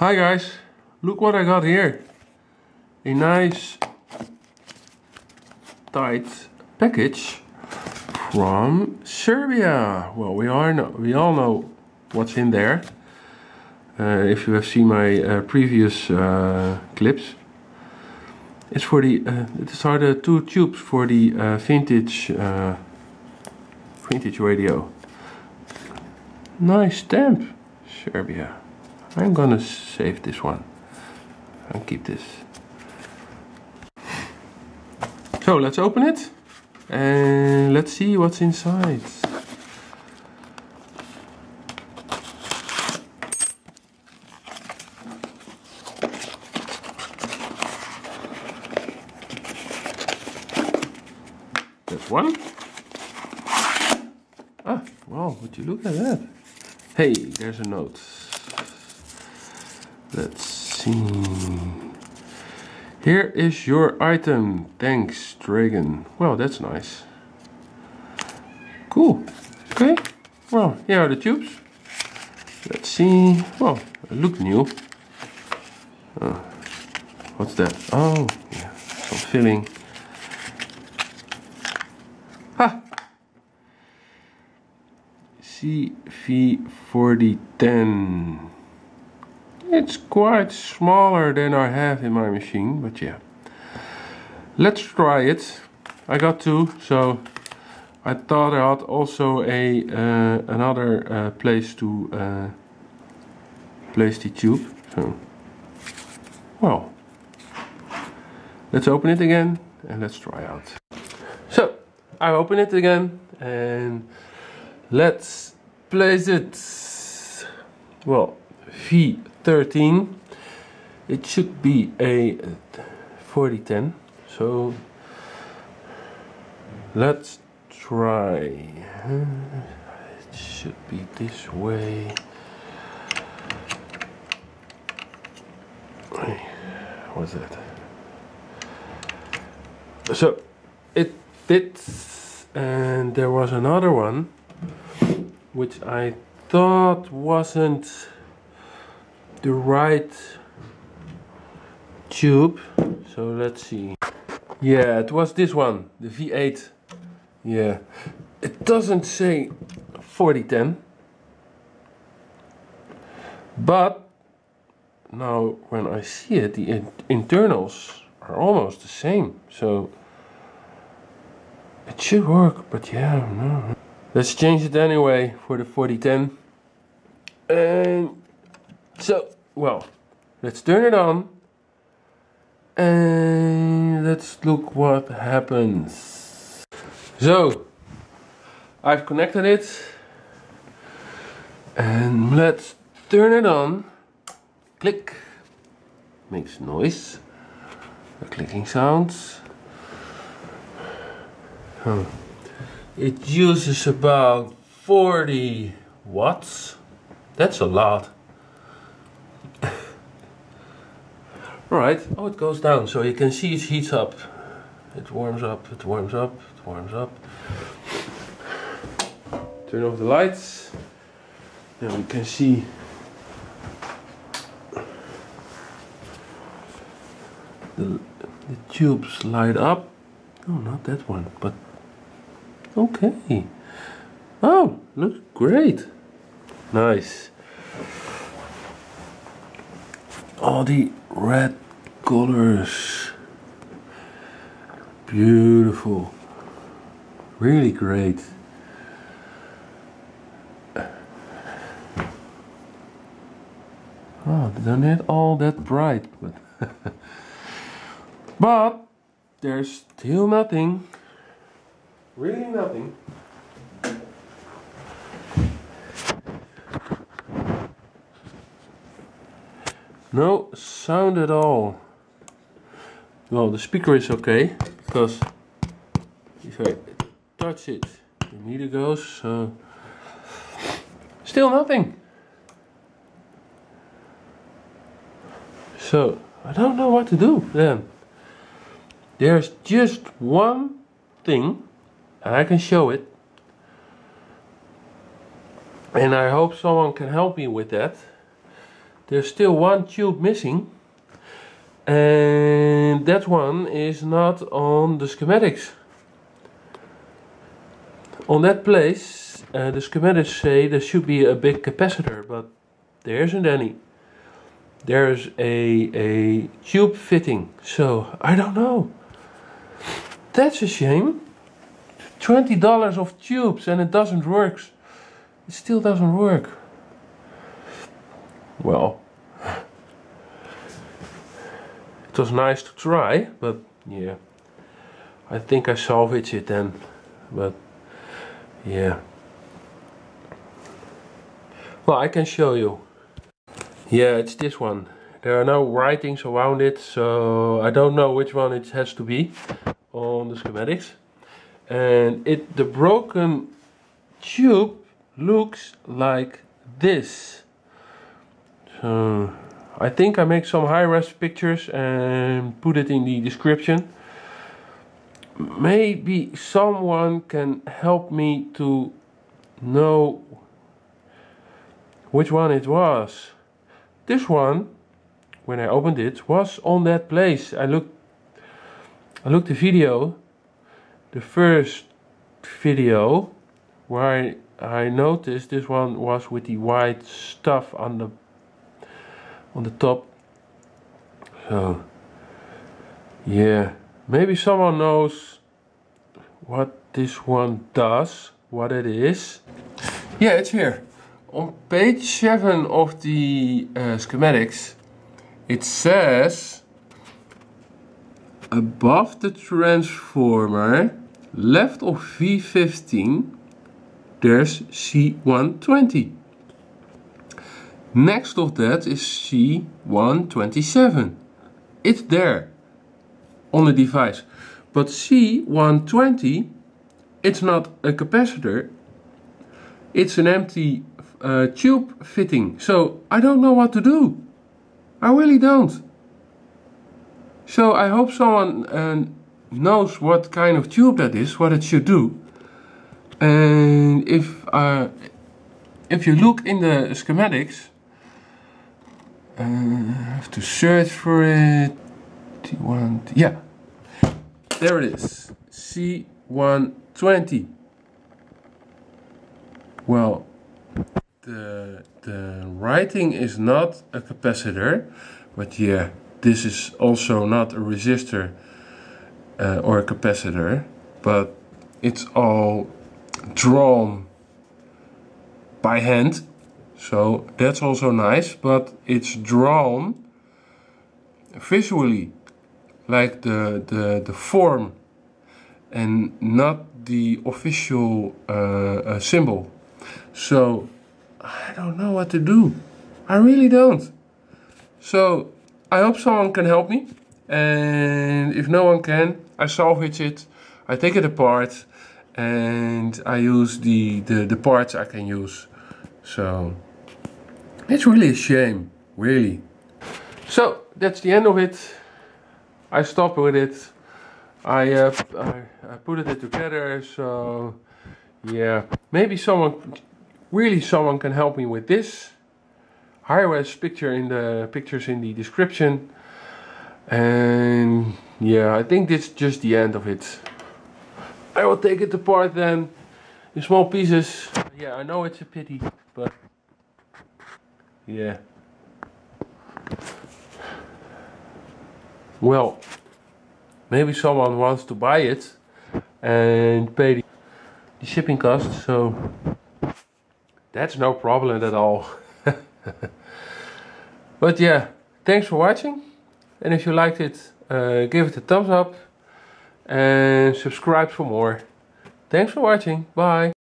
Hi guys, look what I got here. A nice tight package from Serbia. Well, we all know what's in there. If you have seen my previous clips. It's for the these are the two tubes for the vintage radio. Nice stamp, Serbia. I'm gonna save this one and keep this. So let's open it and let's see what's inside. That's one. Ah, wow, would you look at that? Hey, there's a note. Let's see. Here is your item. Thanks, Dragon. Well, that's nice. Cool. Okay. Well, here are the tubes. Let's see. Well, they look new. What's that? Oh, yeah, some filling. Ha! CV4010. It's quite smaller than I have in my machine, but yeah. Let's try it. I got two, so I thought I had also another place to place the tube. So, well, let's open it again and let's try out. So I open it again and let's place it. Well, V13. It should be a 4010. So let's try. It should be this way. What's that? So it fits, and there was another one which I thought wasn't the right tube. So let's see. Yeah, it was this one, the V8. Yeah, it doesn't say 4010, but now when I see it, the internals are almost the same, so it should work. But yeah, no. Let's change it anyway for the 4010. And so, well, let's turn it on and let's look what happens. So, I've connected it and let's turn it on. Click, makes noise, a clicking sounds. It uses about 40 watts. That's a lot. Alright, oh, it goes down, so you can see it heats up. It warms up, it warms up, it warms up. Turn off the lights. Now we can see the tubes light up. Oh, not that one, but okay. Oh, looks great. Nice. All the red colors. Beautiful. Really great. Oh, they're not all that bright, but but there's still nothing. Really nothing. No sound at all. Well, the speaker is okay, because if I touch it, the meter goes, so still nothing. So I don't know what to do then. There's just one thing, and I can show it. And I hope someone can help me with that. there's still one tube missing, and that one is not on the schematics. On that place, the schematics say there should be a big capacitor, but there isn't any. There's a tube fitting, so I don't know. That's a shame. $20 of tubes and it doesn't work. It still doesn't work. Well, it was nice to try, but yeah, I think I salvaged it then. But yeah, well, I can show you. Yeah, it's this one. There are no writings around it, so I don't know which one it has to be on the schematics. And the broken tube looks like this. So I think I make some high-res pictures and put it in the description. Maybe someone can help me to know which one it was. This one, when I opened it, was on that place. I looked the video, the first video, where I noticed this one was with the white stuff on the top. So yeah, maybe someone knows what this one does, what it is. Yeah, it's here. On page 7 of the schematics, it says above the transformer, left of V15, there's C120. Next of that is C127. It's there on the device. But C120, it's not a capacitor, it's an empty tube fitting. So I don't know what to do. I really don't. So I hope someone knows what kind of tube that is, what it should do. And if you look in the schematics, I have to search for it. Yeah, there it is. C120. Well, the writing is not a capacitor, but yeah, this is also not a resistor or a capacitor, but it's all drawn by hand, so that's also nice, but it's drawn visually, like the form and not the official symbol. So I don't know what to do. I really don't. So I hope someone can help me, and if no one can, I salvage it, I take it apart, and I use the parts I can use. So it's really a shame, really. So that's the end of it. I stopped with it. I put it together. So yeah, maybe someone can help me with this. High-res pictures in the description. And yeah, I think this is just the end of it. I will take it apart then in small pieces. Yeah, I know it's a pity, but yeah. Well, maybe someone wants to buy it and pay the shipping costs, so that's no problem at all. But yeah, thanks for watching, and if you liked it, give it a thumbs up and subscribe for more. Thanks for watching, bye.